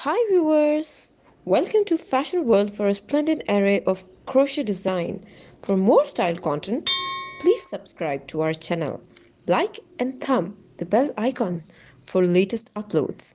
Hi viewers! Welcome to Fashion World for a splendid array of crochet design. For more style content, please subscribe to our channel. Like and thumb the bell icon for latest uploads.